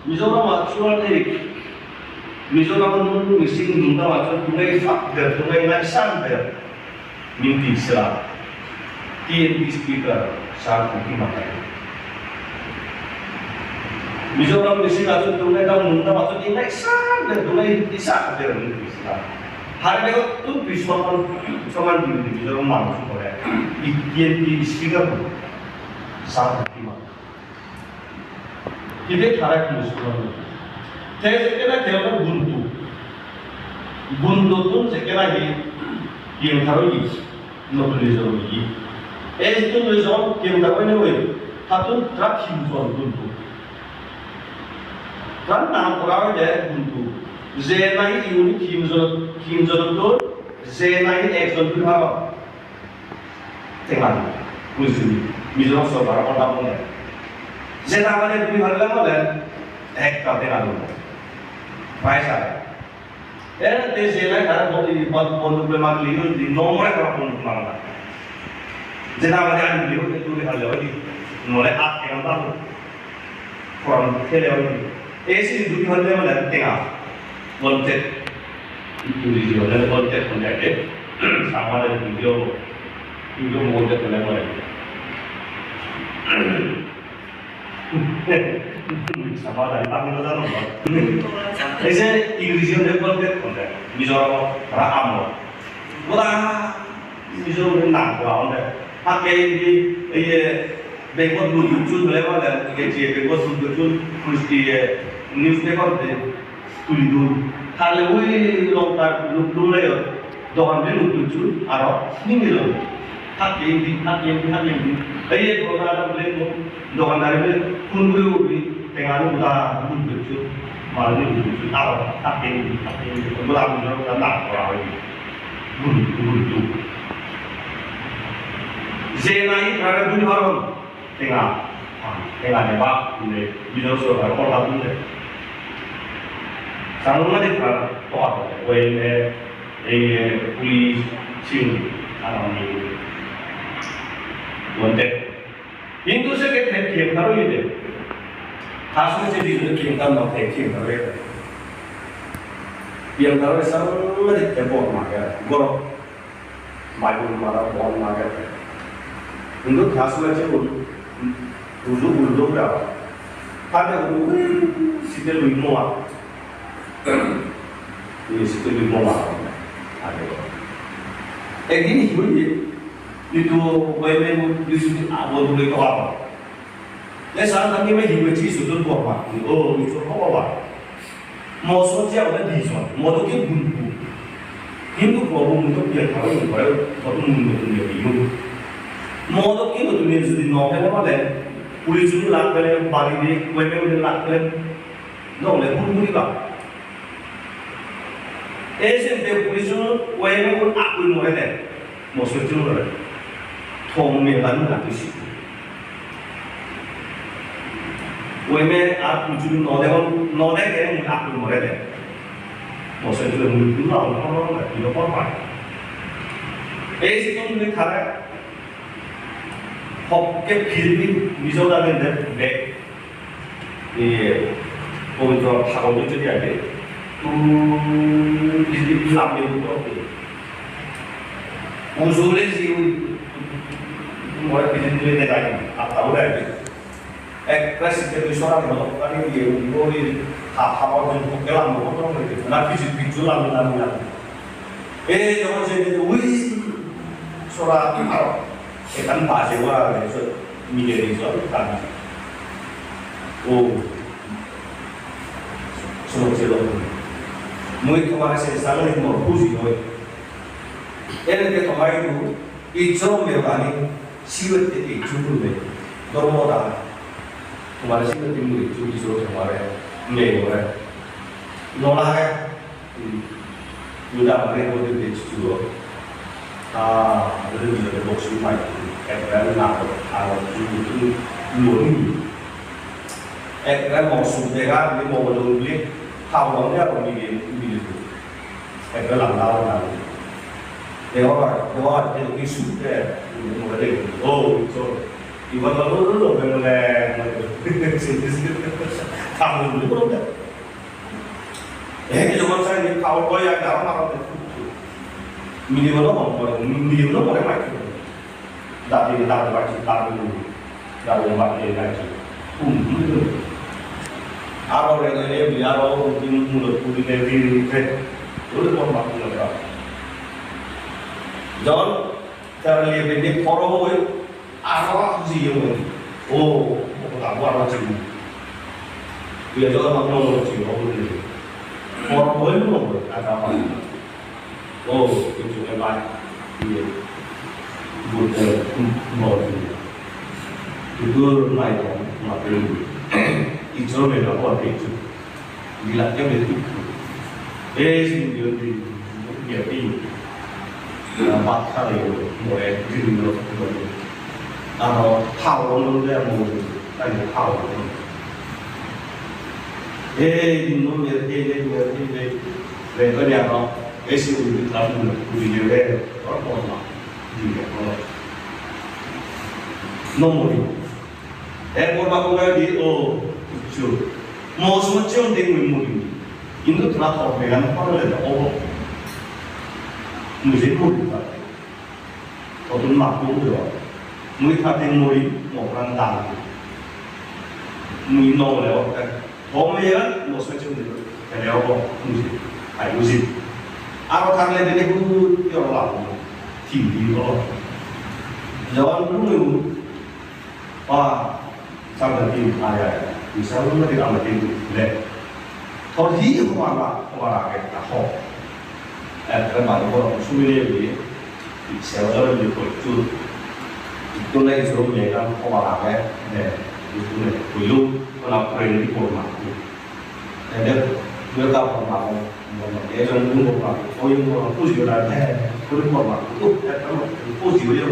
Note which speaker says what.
Speaker 1: Mizo Pa chuan ni Mizo Pa nun missing nunda macam tungai fakir tungai ngaihsan ber minti sila TNT speaker saat itu makai Mizo Pa missing macam tungai dah nunda macam ngaihsan ber tungai isa ber minti sila hari itu tu biswakan cuman di Mizo Pa masuk oleh TNT speaker saat itu makai 이게 다락이 무슨 제게나 대어가 문도도 제게나 이 영타로이 노블리저로 이 에스톤에서 기억나고 있는 거예요. 하여튼 다 힘선 문도 다 나보라고 돼 문도 제나이 이유니 힘선도 제나이 액션도 하고 대만 무슨 미조서 바로 올라오네 Zenawanya dulu harga dan hektar dengan dulu. Baiklah. Era zena karena bodi pondok lemah liu di nomor berapa pondok mana? Zenawanya dulu itu harga di nomor yang tahu. Kurang telur. Esi dulu harga mana tengah. Bontet itu di sana bontet bontet. Sama ada video bontet mana? sama dari tamu itu kan, jadi Inggrisnya dia konten, Mizo Pa Chakma, wah Mizo Pa Chakma, pakai ini bengkok lucu lepas dan kayak bengkok lucu terus di newspaper deh tulis kalau ini lontar lucu leh, doang dia lucu, arah ini loh. Hak yang ini, ayat orang boleh doan dari pun boleh tengah muda lucu, malu lucu, tahu hak yang ini, muda muda nak orang ini, lucu. Zenai kerana dunia orang tengah nebak, ini bisa soal orang boleh. Sangat ada kerana apa? Polis sini, orang ini. Bontet. Hindu se ke thiam karo ye. Khasu se di thiam tam no thiam karo ye. Thiam karo sama di tempo ma ga. Goro mai mara bon ma ga. Hindu khasu se uzu ga. Pada sitel limo ma. Ini sitel limo ma. Ada. Egini hidup itu bagaimana disini awal boleh kau apa? Ya saat kami hidup di sudut apa? Oh itu apa? Mau saja ada di sana, mau tu kita buntu. Hindu kau buntu dia kau yang kau buntu dia hidup. Mau tu kita tu ni jadi novel apa deh? Polis itu lak kalian balik ni, bagaimana dia lak kalian? Novel buntu ni kah? Esen dia polis itu bagaimana pun aku mau deh, mau sesuatu deh. Tawng medan nak isi. Weme aku cuma node kan aku mau ada. Masa itu mungkin orang tidak apa. Sekarang ni cara hok ke film Mizo Pa Chakma deh. Untuk hak itu jadi ada. Ini film itu. Usulnya sih. Mulai bisnis lagi, apa udah itu? Ekspres itu suara kan dia boleh apa pun kelam betul betul. Nanti bisnis lah benar. Jangan jadi wih suara apa? Kan bahasa gua itu menjadi suatu kan. Oh, semua. Mungkin kemarin saya salah itu mau puji doy. Kita kemarin itu mereka siwet itu cukup deh, dormoda. Kemarin siwet itu cukup disuruh kemarin, ngei kemarin. Nolah kan, sudah kemarin itu cukup. Ada juga box lima itu, ekran nak cukup luar. Ekran mau sudah ni mau beli, kawannya apa beli itu. Ekran langgar. Dewa itu isu deh. Oh, so iwan lalu benar tahu dulu kan? Zaman saya ni kau yang dalam apa tu? Minimal boleh macam tu. Tapi kita macam tahu dalam macam ni. Aro regale biaro mungkin mulut puri levi ke boleh pun macam tu. John cara lihat ini forum itu aro sih yang ini. Oh, tak buat macam ni. Dia juga macam macam ni. Forum itu macam ada apa? Oh, itu hebat. Dia buat model. Itu naik macam itu beda apa itu? Bila dia betul, sih dia di pakhat itu boleh jadi atau tawng dia mau ada tawng. Minum dia mereka dia orang sih udah tahu udah dia orang dia orang nomor korban di itu mau semua cium dengan mudi itu telah terpegang pada lepas Allah mesti mudi tak atau makhluk juga mudi tak mudi mau rantang mudi nol lewat kan Homer mau semua cium dengan kalau apa mesti ayo sih apa karena dia itu orang lain tinggi orang jangan dulu wah sampai di area bisa lu tidak mati leh. Kalau dia orang kita hok, termasuk orang suami dia, seorang dia itu lagi suruhnya kan orang itu nih, dulu kalau keren di rumah, ada dia tahu rumah, dia jangan tunggu rumah, oh yang orang puji orang, puji rumah, itu puji dia.